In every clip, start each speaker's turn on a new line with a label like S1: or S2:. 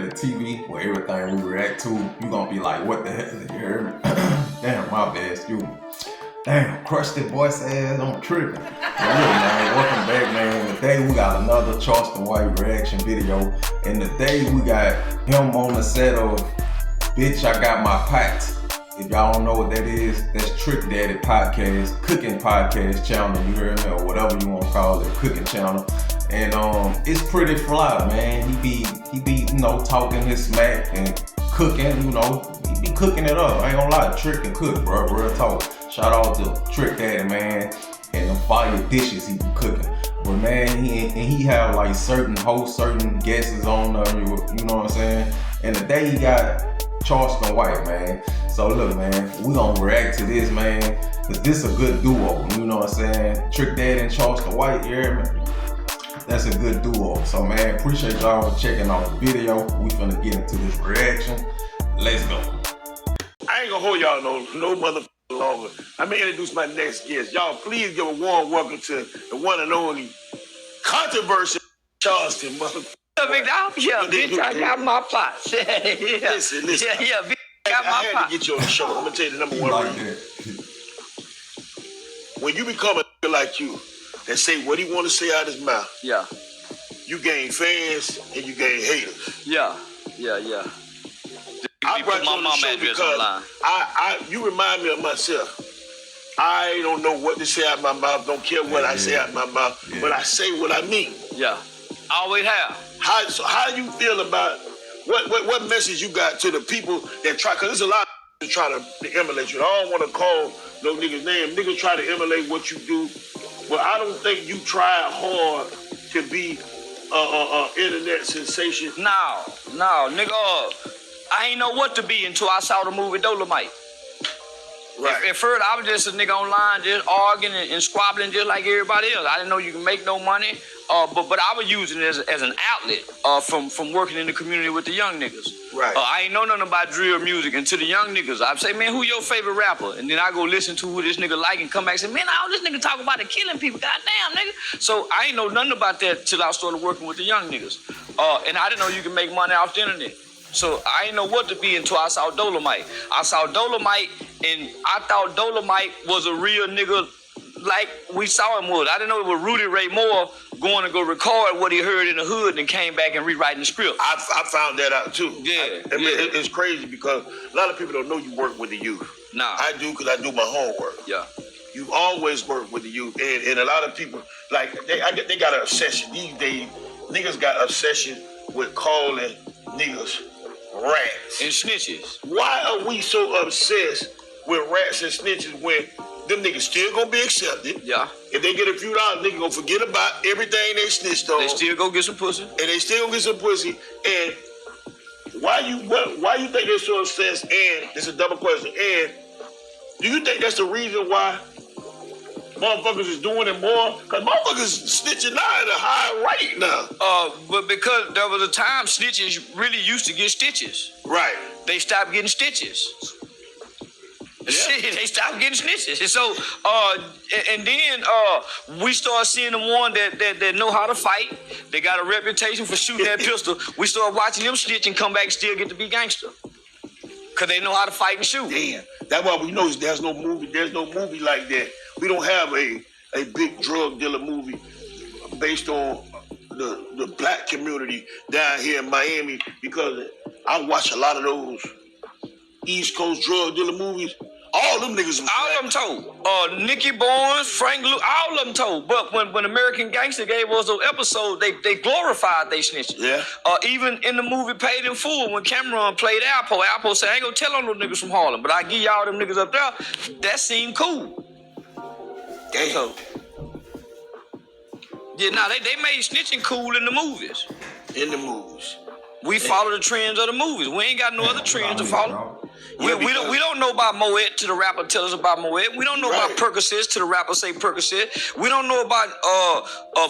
S1: Daddy TV, where everything we react to, you gonna be like, what the hell? You heard me? Damn, my bad, excuse me. Damn, crusty voice ass, I'm tripping. Man, welcome back, man. Today we got another Charleston White reaction video. And today we got him on the set of Bitch, I Got My Pot. If y'all don't know what that is, that's Trick Daddy podcast, cooking podcast channel, you heard me, or whatever you want to call it, cooking channel. And it's pretty fly, man. He be, you know, talking his smack and cooking, you know, he be cooking it up. I ain't gonna lie, Trick and cook, bro, real talk. Shout out to Trick Daddy, man, and the fire dishes he be cooking. But man, he have like certain hosts, certain guests on you know what I'm saying? And today he got Charleston White, man. So look, man, we gonna react to this, man, cause this a good duo, you know what I'm saying? Trick Daddy and Charleston White, you hear me? That's a good duo. So man, appreciate y'all for checking out the video. We finna get into this reaction. Let's go.
S2: I ain't gonna hold y'all no motherfucker longer. I'm gonna introduce my next guest. Y'all please give a warm welcome to the one and only controversial Charleston motherfucker.
S3: Yeah, bitch, I got my pot. Yeah.
S2: Listen.
S3: Yeah, bitch, I got my
S2: I had
S3: pot.
S2: to get you on the show. I'm gonna tell you the number one
S1: Like
S2: reason. When you become a nigga like you that say what he want to say out his mouth,
S3: Yeah,
S2: you gain fans and you gain haters.
S3: yeah.
S2: I brought you on the show because you remind me of myself. I don't know what to say out my mouth. Don't care what I say out my mouth, but I say what I mean.
S3: Yeah, always have.
S2: How do you feel about what message you got to the people that try? Because there's a lot of try to emulate you. I don't want to call no niggas name. Niggas try to emulate what you do, but I don't think you try hard to be internet sensation.
S3: No, nigga. I ain't know what to be until I saw the movie Dolomite.
S2: Right.
S3: At first, I was just a nigga online, just arguing and squabbling just like everybody else. I didn't know you can make no money, but I was using it as an outlet from working in the community with the young niggas.
S2: Right.
S3: I ain't know nothing about drill music, and to the young niggas, I'd say, man, who your favorite rapper? And then I go listen to who this nigga like and come back and say, man, all this nigga talk about the killing people, goddamn, nigga. So I ain't know nothing about that till I started working with the young niggas. And I didn't know you can make money off the internet. So I didn't know what to be until I saw Dolomite. I saw Dolomite, and I thought Dolomite was a real nigga like we saw him was. I didn't know it was Rudy Ray Moore going to go record what he heard in the hood and came back and rewriting the script.
S2: I found that out too.
S3: Yeah,
S2: It's crazy because a lot of people don't know you work with the youth.
S3: Nah.
S2: I do because I do my homework.
S3: Yeah.
S2: You always work with the youth, and a lot of people like they got an obsession these days. Niggas got obsession with calling niggas rats
S3: And snitches.
S2: Why are we so obsessed with rats and snitches when them niggas still gonna be accepted?
S3: Yeah.
S2: If they get a few dollars, niggas gonna forget about everything they snitched on.
S3: They still go get some pussy.
S2: And they still gonna get some pussy. And why you think they're so obsessed? And it's a double question. And do you think that's the reason why motherfuckers is doing it more? Because motherfuckers snitching now at a high rate now.
S3: But because there was a time snitches really used to get stitches.
S2: Right.
S3: They stopped getting stitches.
S2: Yeah.
S3: Shit, they stopped getting snitches. And so, and then we start seeing the one that know how to fight. They got a reputation for shooting that pistol. We start watching them snitch and come back and still get to be gangster. Because they know how to fight and shoot.
S2: Damn. That's why we know there's no movie like that. We don't have a big drug dealer movie based on the black community down here in Miami, because I watch a lot of those East Coast drug dealer movies. All them niggas was
S3: all of them told. Nicky Barnes, Frank Luke, all of them told. But when American Gangster gave us those episodes, they glorified they snitches.
S2: Yeah.
S3: Even in the movie Paid in Full, when Cameron played Alpo said, I ain't gonna tell on those niggas from Harlem, but I give y'all them niggas up there. That seemed cool.
S2: Damn.
S3: So, yeah, nah, they made snitching cool in the movies.
S2: In the movies.
S3: We follow the trends of the movies. We ain't got no other trends to follow. We don't know about Moet to the rapper tell us about Moet. We don't know about Percocets to the rapper say Percocet. We don't know about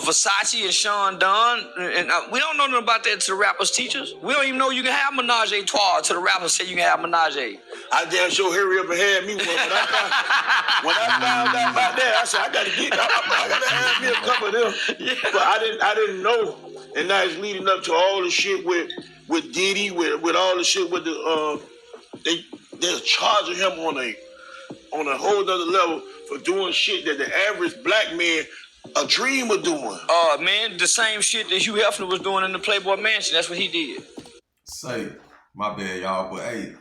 S3: Versace and Sean Dunn. And we don't know nothing about that to the rappers teach us. We don't even know you can have menage a trois to the rapper say you can have menage a.
S2: I damn sure hurry up and had me one. When I found out about that, I said I gotta have me a couple of them. Yeah. But I didn't know. And now it's leading up to all the shit with with Diddy, with all the shit with the they're charging him on a whole other level for doing shit that the average black man a dream of doing.
S3: Man, the same shit that Hugh Hefner was doing in the Playboy Mansion. That's what he did.
S1: Say, my bad, y'all, but hey,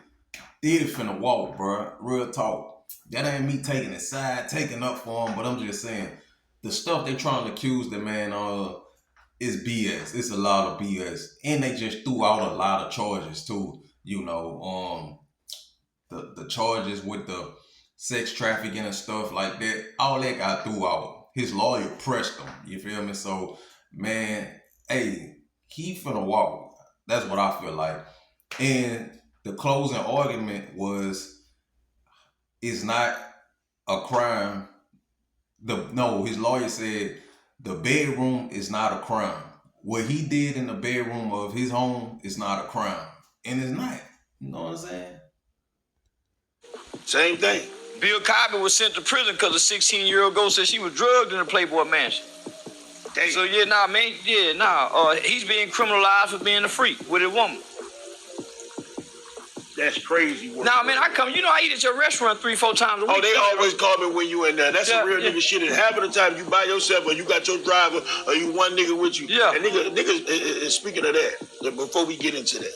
S1: Diddy finna walk, bro. Real talk. That ain't me taking his side, taking up for him, but I'm just saying, the stuff they trying to accuse the man of is BS. It's a lot of BS. And they just threw out a lot of charges too. You know, the charges with the sex trafficking and stuff like that, all that got threw out. His lawyer pressed him, you feel me? So, man, hey, he finna walk. That's what I feel like. And the closing argument was, it's not a crime. His lawyer said the bedroom is not a crime. What he did in the bedroom of his home is not a crime. And it's not. You know what I'm saying?
S2: Same thing.
S3: Bill Cosby was sent to prison because a 16-year-old girl said she was drugged in the Playboy Mansion.
S2: Damn.
S3: So he's being criminalized for being a freak with a woman.
S2: That's crazy work.
S3: Nah, man, I eat at your restaurant 3-4 times a week.
S2: Oh, they always call me when you in there. That's a real nigga shit. And half of the time you by yourself or you got your driver or you one nigga with you.
S3: Yeah.
S2: And niggas, speaking of that, before we get into that,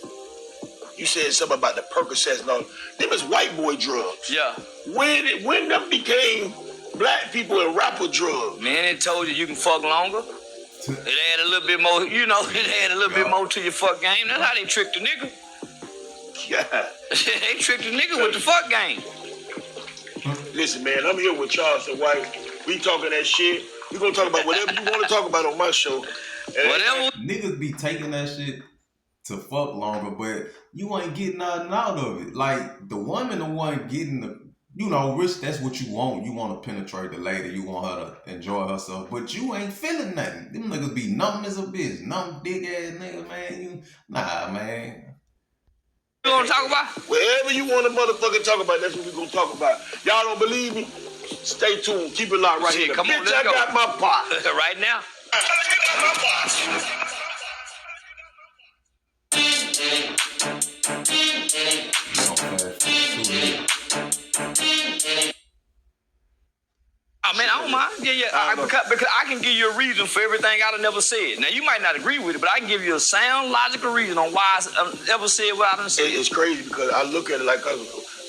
S2: you said something about the Percocets and all. Them is white boy drugs.
S3: Yeah.
S2: When them became black people and rapper drugs?
S3: Man, it told you can fuck longer. It add a little bit more, it add a little bit more to your fuck game. That's how they tricked the nigga.
S2: Yeah.
S3: They tricked the nigga with the fuck game.
S2: Listen, man, I'm here with Charleston White. We talking that shit. We gonna talk about whatever you want to talk about on my show.
S3: Whatever.
S1: Niggas be taking that shit to fuck longer, but you ain't getting nothing out of it. Like, the woman, the one getting the, Rich, that's what you want. You want to penetrate the lady. You want her to enjoy herself, but you ain't feeling nothing. Them niggas be numb as a bitch. Numb, dick ass nigga, man. Nah, man.
S3: You want to talk about?
S2: Whatever you want to motherfucking talk about, that's what we gonna talk about. Y'all don't believe me? Stay tuned. Keep it locked right here.
S3: Come on,
S2: Bitch,
S3: let's go.
S2: I got my pot.
S3: Right now.
S2: I got my pot.
S3: I don't mind. Because I can give you a reason for everything I done never said. Now, you might not agree with it, but I can give you a sound, logical reason on why I ever said what I done said.
S2: It's crazy because I look at it like,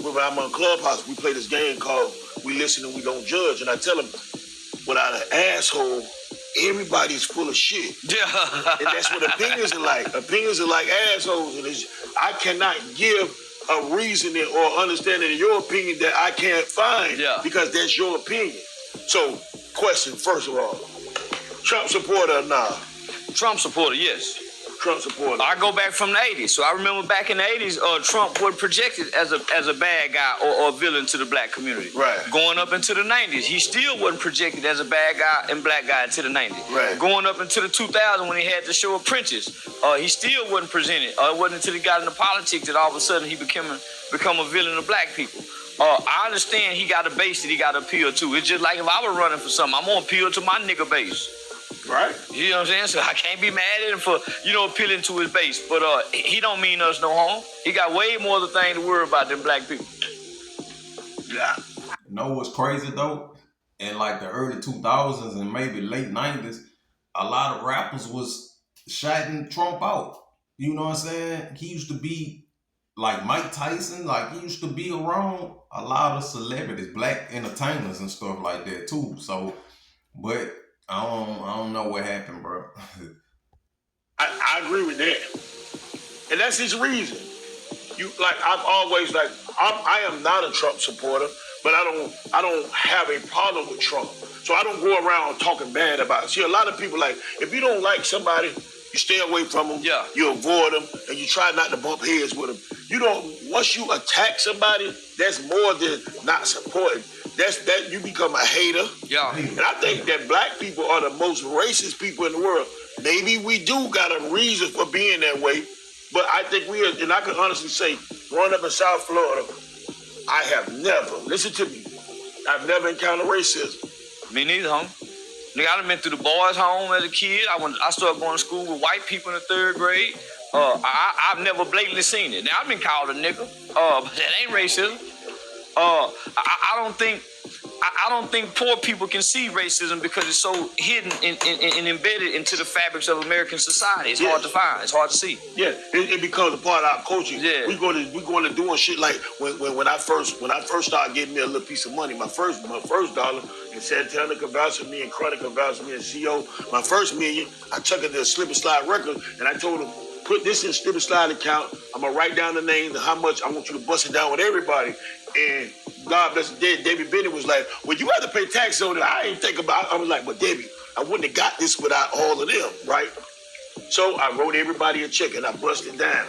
S2: when I'm on Clubhouse, we play this game called We Listen and We Don't Judge. And I tell them, without an asshole, everybody's full of shit.
S3: Yeah.
S2: And that's what opinions are like. Opinions are like assholes. And I cannot give a reasoning or understanding of your opinion that I can't find because that's your opinion. So, question, first of all, Trump supporter or nah?
S3: Trump supporter, yes.
S2: Trump supporter.
S3: I go back from the 80s. So I remember back in the 80s, Trump was projected as a bad guy or a villain to the black community.
S2: Right.
S3: Going up into the 90s, he still wasn't projected as a bad guy and black guy into the 90s.
S2: Right.
S3: Going up into the 2000s when he had the show Apprentice, he still wasn't presented. It wasn't until he got into politics that all of a sudden he become a villain of black people. I understand he got a base that he got to appeal to. It's just like if I were running for something, I'm going to appeal to my nigga base.
S2: Right.
S3: You know what I'm saying? So I can't be mad at him for, appealing to his base. But he don't mean us no harm. He got way more other things to worry about than black people.
S2: Yeah.
S1: You know what's crazy though? In like the early 2000s and maybe late 90s, a lot of rappers was shouting Trump out. You know what I'm saying? He used to be like Mike Tyson, like he used to be around a lot of celebrities, black entertainers and stuff like that too. So, but I don't know what happened, bro.
S2: I agree with that. And that's his reason. I've always I am not a Trump supporter, but I don't have a problem with Trump. So I don't go around talking bad about it. See, a lot of people if you don't like somebody, you stay away from them.
S3: Yeah.
S2: You avoid them, and you try not to bump heads with them. Once you attack somebody, that's more than not supporting. That you become a hater.
S3: Yeah.
S2: And I think that black people are the most racist people in the world. Maybe we do got a reason for being that way, but I think and I can honestly say, growing up in South Florida, I have never, listen to me, I've never encountered racism.
S3: Me neither, homie. Nigga, I done been through the boys' home as a kid. I started going to school with white people in the 3rd grade. I've never blatantly seen it. Now I've been called a nigga, but that ain't racism. I don't think poor people can see racism because it's so hidden and embedded into the fabrics of American society. It's hard to find. It's hard to see.
S2: Yeah, it becomes a part of our culture.
S3: Yeah.
S2: We going to doing shit like when I first started getting me a little piece of money, my first dollar, and Santana could vouch for me and Chronic could vouch for me and CO, my first million, I took it to Slip and Slide Records and I told them, put this in Slip and Slide account. I'm gonna write down the names and how much I want you to bust it down with everybody. And God bless the dead, Debbie Bennett was like, well, you have to pay tax on it. I ain't think about it. I was like, but Debbie, I wouldn't have got this without all of them, right? So I wrote everybody a check and I busted it down.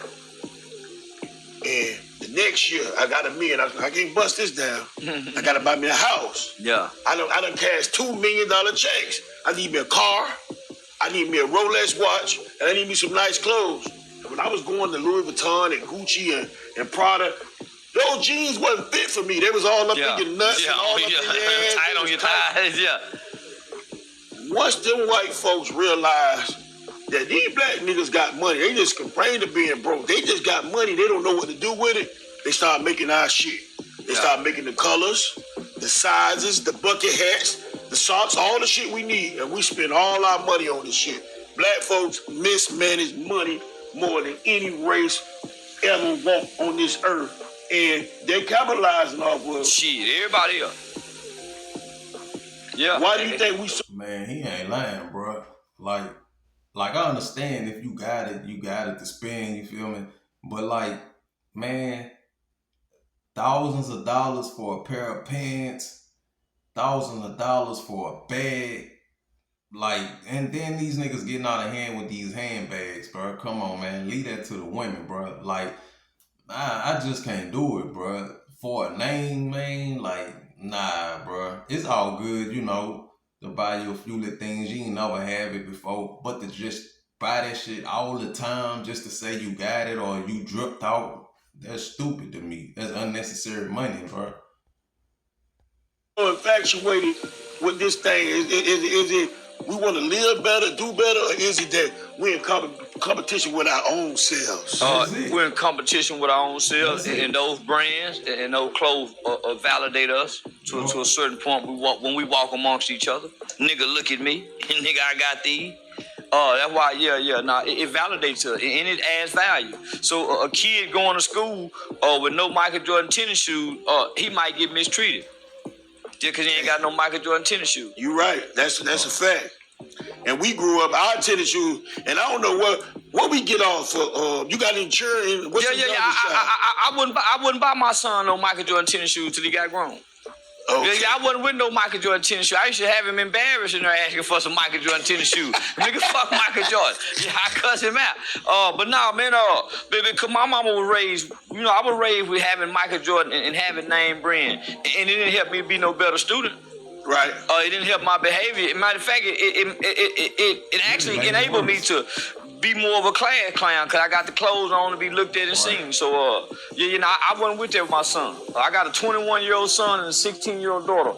S2: And the next year, I got $1 million. I was like, I can't bust this down. I gotta buy me a house.
S3: Yeah.
S2: I done cashed $2 million checks. I need me a car. I need me a Rolex watch. And I need me some nice clothes. And when I was going to Louis Vuitton and Gucci and Prada, those jeans wasn't fit for me. They was all up in your nuts and all up in your ass.
S3: Tight on your thighs, yeah.
S2: Once them white folks realized that these black niggas got money, they just complain of being broke. They just got money. They don't know what to do with it. They start making our shit. They start making the colors, the sizes, the bucket hats, the socks, all the shit we need. And we spend all our money on this shit. Black folks mismanage money more than any race ever walk on this earth. And they capitalizing off of
S3: shit, everybody else. Yeah.
S2: Why do you think we so?
S1: Man, he ain't lying, bro. Like I understand if you got it to spend, you feel me? But like, man, thousands of dollars for a pair of pants, thousands of dollars for a bag. Like, and then these niggas getting out of hand with these handbags, bro. Come on, man. Leave that to the women, bro. Like, I just can't do it, bro. For a name, man, like, nah, bro. It's all good, you know, to buy you a few little things. You ain't never have it before. But to just buy that shit all the time just to say you got it or you dripped out, that's stupid to me. That's unnecessary money, bro.
S2: Infatuated with this thing? Is it we want to live better, do better, or is it that we're in competition with our own selves?
S3: We're in competition with our own selves, and those brands and those clothes validate us to a certain point. When we walk amongst each other. Nigga, look at me. Nigga, I got these. That's why, it validates us, and it adds value. So a kid going to school with no Michael Jordan tennis shoes, he might get mistreated. Just because he ain't got no Michael Jordan tennis shoes.
S2: You right. That's a fact. And we grew up our tennis shoes, and I don't know what we get off for. You got insurance?
S3: I wouldn't buy my son no Michael Jordan tennis shoes till he got grown. Okay. I wasn't with no Michael Jordan tennis shoes. I used to have him embarrassed in there asking for some Michael Jordan tennis shoes. Nigga, fuck Michael Jordan. Yeah, I cuss him out. But nah, man, baby, cause my mama was raised, I was raised with having Michael Jordan and having name brand. And it didn't help me be no better student.
S2: Right.
S3: It didn't help my behavior. Matter of fact, it actually enabled me to be more of a class clown because I got the clothes on to be looked at and seen. So, I wasn't with that with my son. I got a 21-year-old son and a 16-year-old daughter.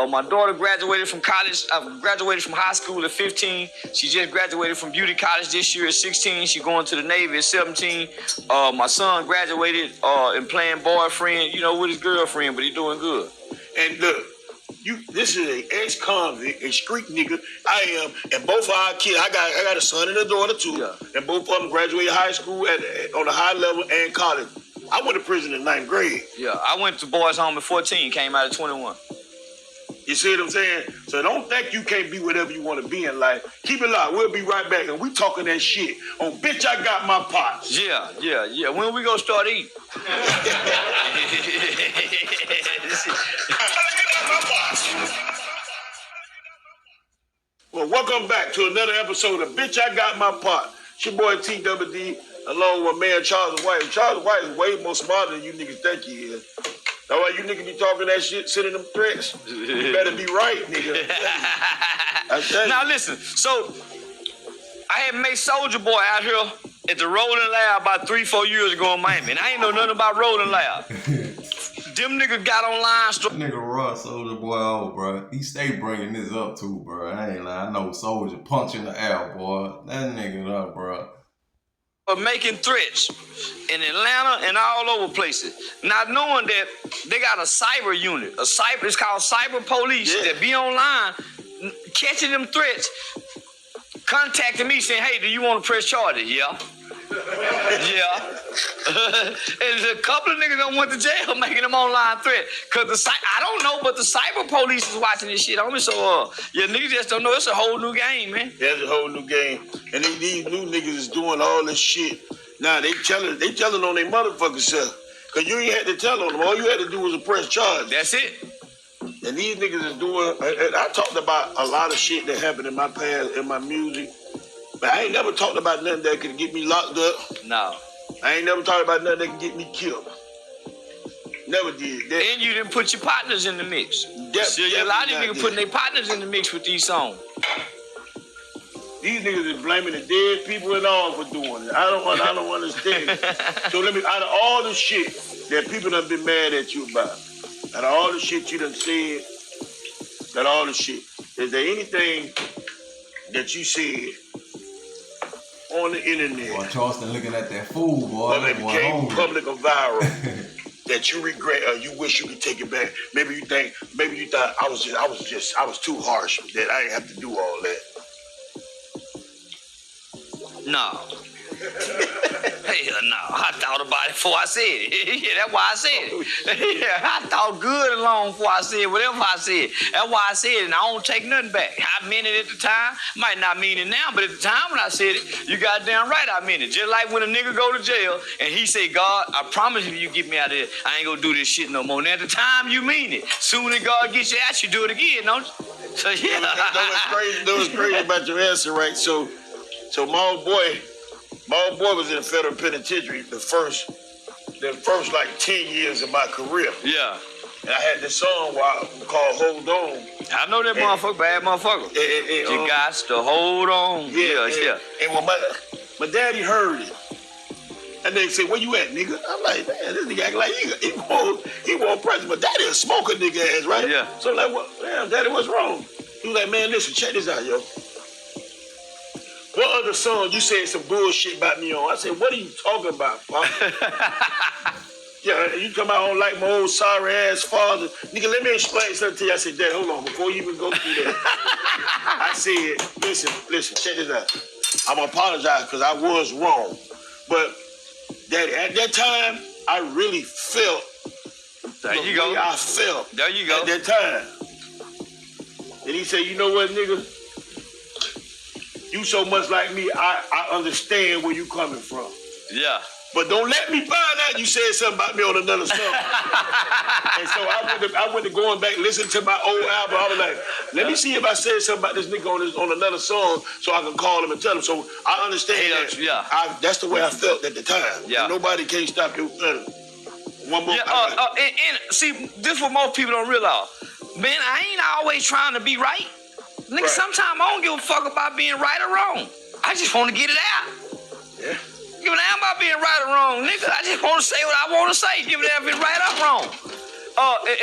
S3: My daughter graduated from college. Graduated from high school at 15. She just graduated from beauty college this year at 16. She going to the Navy at 17. My son graduated and playing boyfriend, with his girlfriend, but he doing good.
S2: And look, this is an ex-convict, a street nigga. I am, and both of our kids, I got a son and a daughter too. Yeah. And both of them graduated high school on a high level and college. I went to prison in 9th grade.
S3: Yeah, I went to boys' home at 14, came out at 21.
S2: You see what I'm saying? So don't think you can't be whatever you want to be in life. Keep it locked. We'll be right back, and we talking that shit on Bitch I Got My Pots.
S3: Yeah. When we gonna start eating?
S2: Well, welcome back to another episode of Bitch I Got My Pot. It's your boy TWD, along with man Charleston White. Charleston White is way more smarter than you niggas think he is. That's why you niggas be talking that shit, sending them threats. You better be right, nigga.
S3: Now listen, so I had made Soulja Boy out here at the Rolling Loud about 3-4 years ago in Miami, and I ain't know nothing about Rolling Loud. Them niggas got online.
S1: Nigga raw Soulja Boy out, bro. He stay bringing this up too, bro. I ain't lying. I know Soulja punch in the air, boy. That nigga up, bro.
S3: Of making threats in Atlanta and all over places. Not knowing that they got a cyber unit, it's called cyber police that be online catching them threats, contacting me saying, hey, do you want to press charges? Yeah. Yeah. And a couple of niggas done went to jail making them online threat. Cause I don't know, but the cyber police is watching this shit on me. So yeah, niggas just don't know. It's a whole new game, man.
S2: That's a whole new game. And these new niggas is doing all this shit. Now they telling on their motherfucking self. Cause you ain't had to tell on them. All you had to do was press charge.
S3: That's it.
S2: And these niggas is doing, and I talked about a lot of shit that happened in my past, in my music. But I ain't never talked about nothing that could get me locked up.
S3: No.
S2: I ain't never talked about nothing that could get me killed. Never did.
S3: And you didn't put your partners in the mix. See, a lot of niggas putting their partners in the mix with these songs.
S2: These niggas is blaming the dead people and all for doing it. I don't understand it. So out of all the shit that people done been mad at you about, out of all the shit you done said, out of all the shit, is there anything that you said on the internet?
S1: Boy, Charleston looking at that fool, boy.
S2: That became public or viral that you regret or you wish you could take it back. Maybe you thought I was too harsh that I didn't have to do all that.
S3: No. Hell no. I thought about it before I said it. Yeah, that's why I said it. Yeah, I thought good and long before I said whatever I said. That's why I said it, and I don't take nothing back. I meant it at the time. Might not mean it now, but at the time when I said it, you goddamn right I meant it. Just like when a nigga go to jail and he say, God, I promise if you get me out of here, I ain't gonna do this shit no more. And at the time you mean it. Soon as God gets you out, you do it again, don't you? So yeah.
S2: That was crazy about your answer, right? So my old boy was in the federal penitentiary the first like 10 years of my career.
S3: Yeah.
S2: And I had this song called Hold On.
S3: I know that motherfucker, bad motherfucker. You got to hold on. Yeah.
S2: And when my daddy heard it, and they said, where you at, nigga? I'm like, man, this nigga act like he won't press. But daddy a smoker nigga ass, right?
S3: Yeah.
S2: So I'm like, what? Damn, daddy, what's wrong? He was like, man, listen, check this out, yo. What other song you said some bullshit about me on? I said, what are you talking about, Pop? Yeah, you talking about I don't like my old sorry ass father. Nigga, let me explain something to you. I said, Dad, hold on, before you even go through that. I said, listen, check this out. I'm gonna apologize because I was wrong. But Daddy, at that time, I really felt
S3: there you go.
S2: I felt
S3: there you go.
S2: At that time. And he said, you know what, nigga? You so much like me, I understand where you coming from.
S3: Yeah.
S2: But don't let me find out you said something about me on another song. And so I went to going back, listening to my old album. I was like, let me see if I said something about this nigga on another song so I can call him and tell him. So I understand that.
S3: Yeah.
S2: That's the way I felt at the time.
S3: Yeah.
S2: Nobody can't stop you. One more.
S3: Yeah, and see, this is what most people don't realize. Man, I ain't always trying to be right. Nigga, right. Sometimes I don't give a fuck about being right or wrong. I just want to get it out.
S2: Yeah.
S3: Give a damn about being right or wrong, nigga. I just want to say what I want to say. Give a damn if it's right or wrong.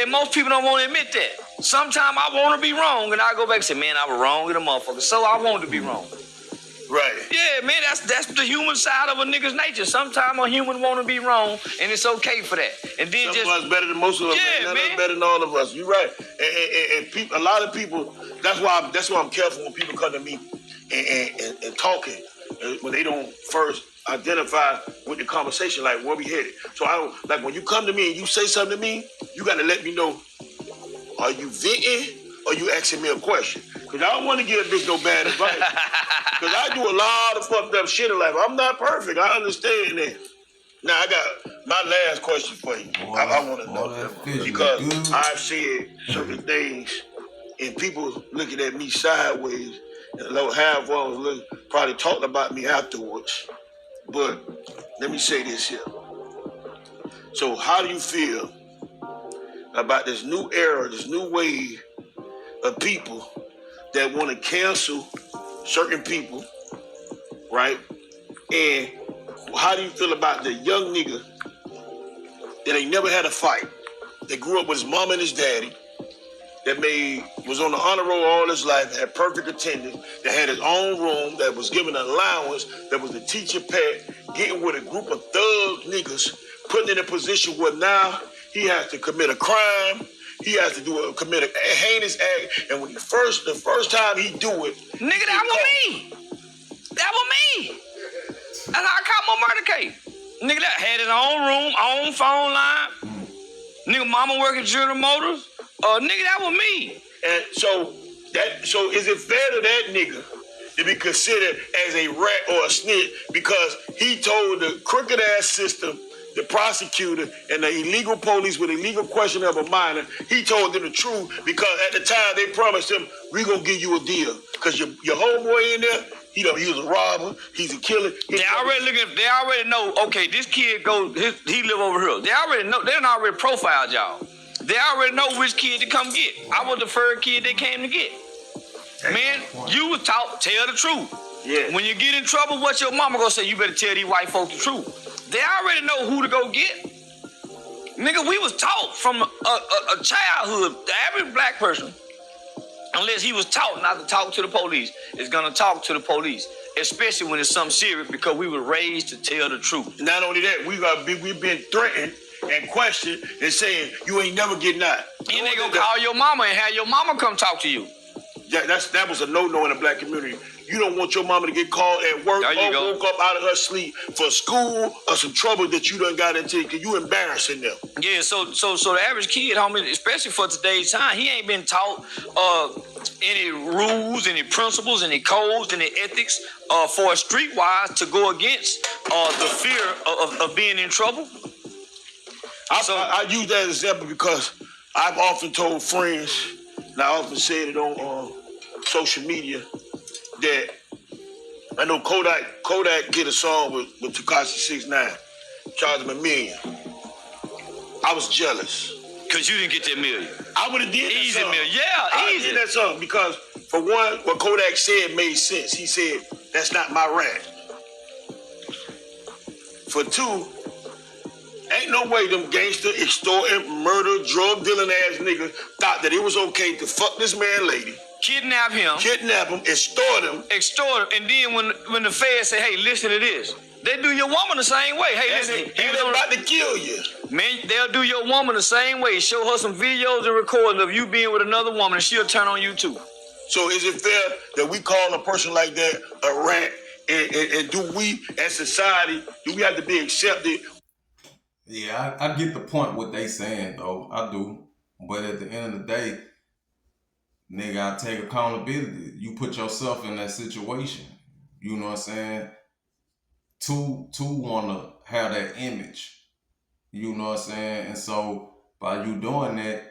S3: And most people don't want to admit that. Sometimes I want to be wrong, and I go back and say, man, I was wrong with a motherfucker. So I want to be wrong.
S2: Right.
S3: Yeah, man, that's the human side of a nigga's nature. Sometimes a human want to be wrong, and it's okay for that. And then
S2: some of us better than most of us.
S3: Yeah,
S2: none
S3: man.
S2: of us better than all of us. You're right. And people, a lot of people. That's why I'm careful when people come to me and talking when they don't first identify with the conversation, like where we headed. So I don't like when you come to me and you say something to me, you got to let me know. Are you venting or you asking me a question? Because I don't want to give a bitch no bad advice. Because I do a lot of fucked up shit in life. I'm not perfect. I understand that. Now, I got my last question for you. I want to know. Because I've said certain things and people looking at me sideways and half ones probably talked about me afterwards. But let me say this here. So how do you feel about this new era, this new wave of people that want to cancel certain people, right? And how do you feel about the young nigga that ain't never had a fight, that grew up with his mama and his daddy, that was on the honor roll all his life, had perfect attendance, that had his own room, that was given an allowance, that was the teacher pet, getting with a group of thug niggas, putting in a position where now he has to commit a crime, he has to commit a heinous act, and when the first time he do it,
S3: nigga, that was me. That was me. That's how I caught my murder case. Nigga, that had his own room, own phone line. Nigga, mama working General Motors. Nigga, that was me.
S2: And so is it fair to that nigga to be considered as a rat or a snitch because he told the crooked ass system, the prosecutor, and the illegal police with illegal question of a minor, he told them the truth because at the time they promised him, we gonna give you a deal. Because your homeboy in there, he was a robber, he's a killer.
S3: They already know, okay, this kid he live over here. They already know, they done already profiled y'all. They already know which kid to come get. I was the first kid they came to get. Man, you was taught, tell the truth.
S2: Yeah.
S3: When you get in trouble, what your mama gonna say? You better tell these white folks the truth. They already know who to go get. Nigga, we was taught from a childhood, the average black person, unless he was taught not to talk to the police, is gonna talk to the police, especially when it's something serious because we were raised to tell the truth.
S2: Not only that, we've been threatened and questioned and saying, you ain't never getting out.
S3: And they gonna call your mama and have your mama come talk to you.
S2: That was a no-no in the black community. You don't want your mama to get called at work or woke up out of her sleep for school or some trouble that you done got into because you embarrassing them.
S3: Yeah, so the average kid, homie, especially for today's time, he ain't been taught any rules, any principles, any codes, any ethics for streetwise to go against the fear of being in trouble.
S2: I use that example because I've often told friends, and I often said it on social media, that I know Kodak did a song with Tekashi69, charged him $1 million. I was jealous.
S3: Because you didn't get that $1 million.
S2: I would have did that
S3: easy
S2: song.
S3: $1 million. Yeah,
S2: I
S3: easy.
S2: did that song because, for one, what Kodak said made sense. He said, that's not my rap. For two, ain't no way them gangster, extorting, murder, drug dealing ass niggas thought that it was okay to fuck this man lady.
S3: Kidnap him,
S2: extort him,
S3: and then when the feds say, "Hey, listen to this," they do your woman the same way. Hey, listen,
S2: he was about to kill you.
S3: Man, they'll do your woman the same way. Show her some videos and recordings of you being with another woman, and she'll turn on you too.
S2: So is it fair that we call a person like that a rat? And do we, as society, do we have to be accepted?
S1: Yeah, I get the point what they saying though. I do, but at the end of the day, nigga, I take accountability. You put yourself in that situation. You know what I'm saying? To wanna have that image. You know what I'm saying? And so by you doing that,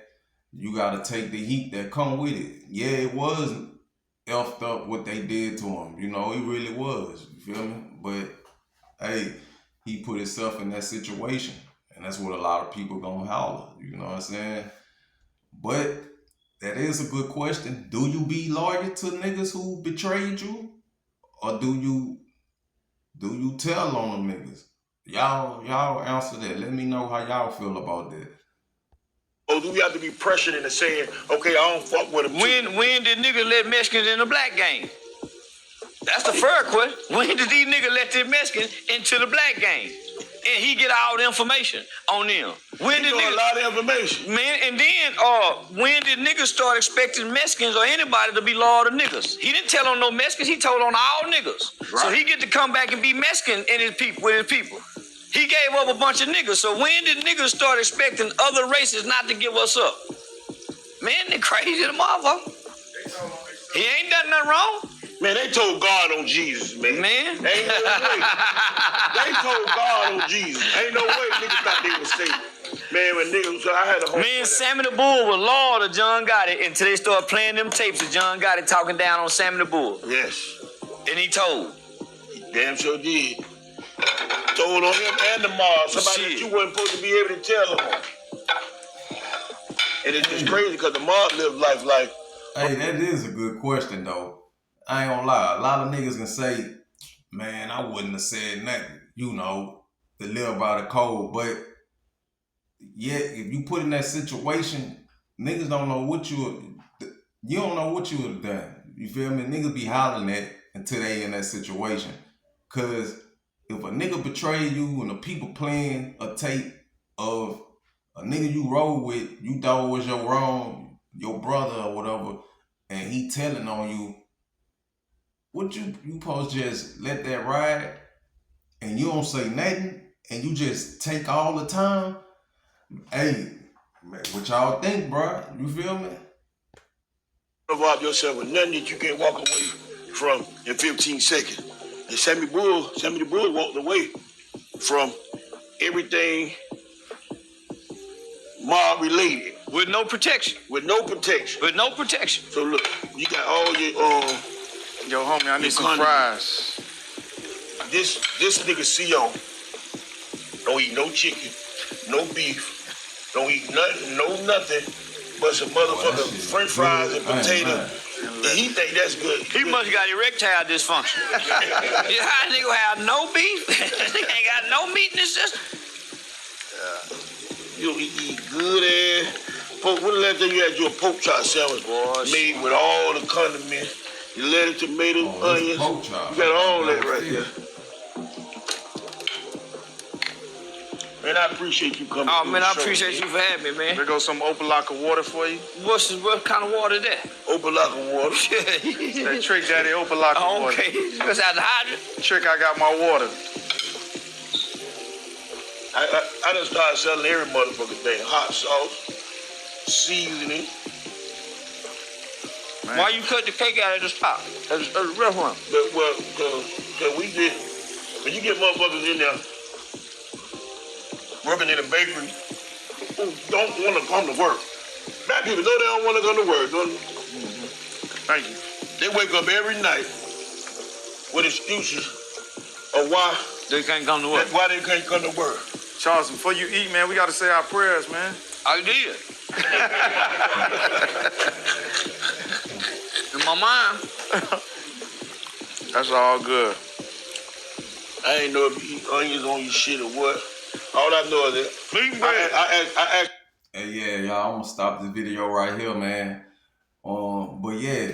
S1: you gotta take the heat that come with it. Yeah, it was effed up what they did to him. You know, it really was. You feel me? But hey, he put himself in that situation. And that's what a lot of people gonna holler. You know what I'm saying? But that is a good question. Do you be loyal to niggas who betrayed you? Or do you tell on them niggas? Y'all answer that. Let me know how y'all feel about that.
S2: Or do we have to be pressured into saying, okay, I don't fuck with him?
S3: When did niggas let Mexicans in the black game? That's the first question. When did these niggas let the Mexicans into the black game? And he get all the information on them. When did
S2: niggas, a lot of information.
S3: Man, and then when did niggas start expecting Mexicans or anybody to be loyal to niggas? He didn't tell on no Mexicans, he told on all niggas. Right. So he get to come back and be Mexican in his people with his people. He gave up a bunch of niggas. So when did niggas start expecting other races not to give us up? Man, they crazy the motherfucker. He ain't done nothing wrong.
S2: Man, they told God on Jesus, man.
S3: Man.
S2: Ain't no way. They told God on Jesus. Ain't no way niggas thought they was safe. Man, when niggas, I had a whole...
S3: Me and Sammy the Bull was loyal to John Gotti until they started playing them tapes of John Gotti talking down on Sammy the Bull.
S2: Yes.
S3: And he told.
S2: He damn sure did. Told on him and the mob. Somebody that you wasn't supposed to be able to tell on. And it's just crazy because the mob lived life like...
S1: Hey, that is a good question, though. I ain't gonna lie. A lot of niggas can say, man, I wouldn't have said nothing, you know, to live by the code. But yet, if you put in that situation, niggas don't know what you don't know what you would have done. You feel me? Niggas be hollering at until they in that situation. Cause if a nigga betray you and the people playing a tape of a nigga you roll with, you thought was your wrong, your brother or whatever, and he telling on you, what you supposed to just let that ride and you don't say nothing and you just take all the time? Hey, man, what y'all think, bro? You feel me?
S2: Involve yourself with nothing that you can't walk away from in 15 seconds. And Sammy the Bull walked away from everything mob related.
S3: With no protection.
S2: With no protection.
S3: With no protection.
S2: So look, you got all your
S4: yo, homie, I need some fries.
S2: This nigga CO don't eat no chicken, no beef, don't eat nothing but some motherfucking French fries and potato. And he think that's good.
S3: He must got erectile dysfunction. Yeah, how nigga have no beef? Nigga ain't got no meat in his system.
S2: You eat good ass pork. When the last time you had your pork chop sandwich, made with all the condiments, your lettuce, tomatoes, onions. You got all that right there. Man, I appreciate you coming.
S3: Oh man, I appreciate you for having me, man.
S4: There goes some Opalaka water for you.
S3: What kind of water is that?
S2: Opalaka water.
S4: That Trick Daddy Opalaka water.
S3: Okay, that's out the hydrant.
S4: Trick, I got my water.
S2: I done started selling every motherfucking thing. Hot sauce, seasoning.
S4: Man.
S3: Why you cut the cake out of the top? That's a rough one.
S2: But well, cause we did. When you get motherfuckers in there working in a bakery who don't want to come to work. Black people know they don't want to come to work.
S4: Thank you.
S2: They wake up every night with excuses of why
S3: they can't come to work.
S2: Why they can't come to work.
S4: Charleston, before you eat, man, we got to say our prayers, man.
S3: I did. In my mind.
S4: That's all good.
S2: I ain't know if you eat onions on your shit or what. All I know is that I
S1: Hey, yeah, y'all, I'm gonna stop this video right here, man. But yeah,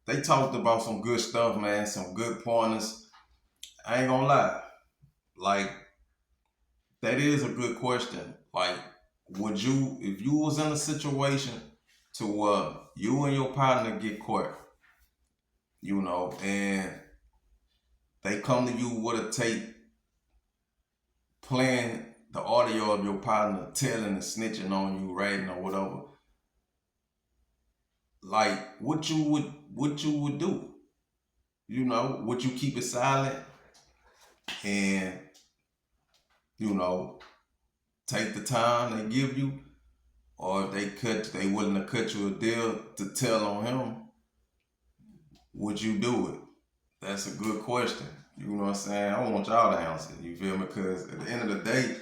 S1: they talked about some good stuff, man, some good pointers. I ain't gonna lie. Like, that is a good question. Like, would you, if you was in a situation to you and your partner get caught, you know, and they come to you with a tape playing the audio of your partner telling and snitching on you, writing or whatever, like what you would do? You know, would you keep it silent and, you know, take the time they give you, or if they willing to cut you a deal to tell on him, would you do it? That's a good question. You know what I'm saying? I want y'all to answer it, you feel me? Because at the end of the day,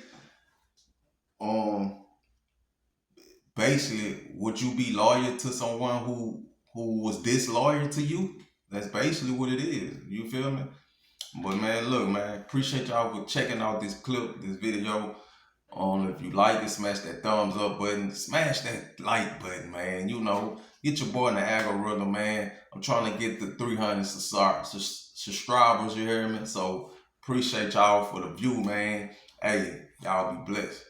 S1: basically, would you be loyal to someone who was disloyal to you? That's basically what it is. You feel me? But man, look, man, appreciate y'all for checking out this clip, this video. If you like it, smash that thumbs up button, smash that like button, man. You know, get your boy in the algorithm, man. I'm trying to get the 300 subscribers, you hear me? So appreciate y'all for the view, man. Hey, y'all be blessed.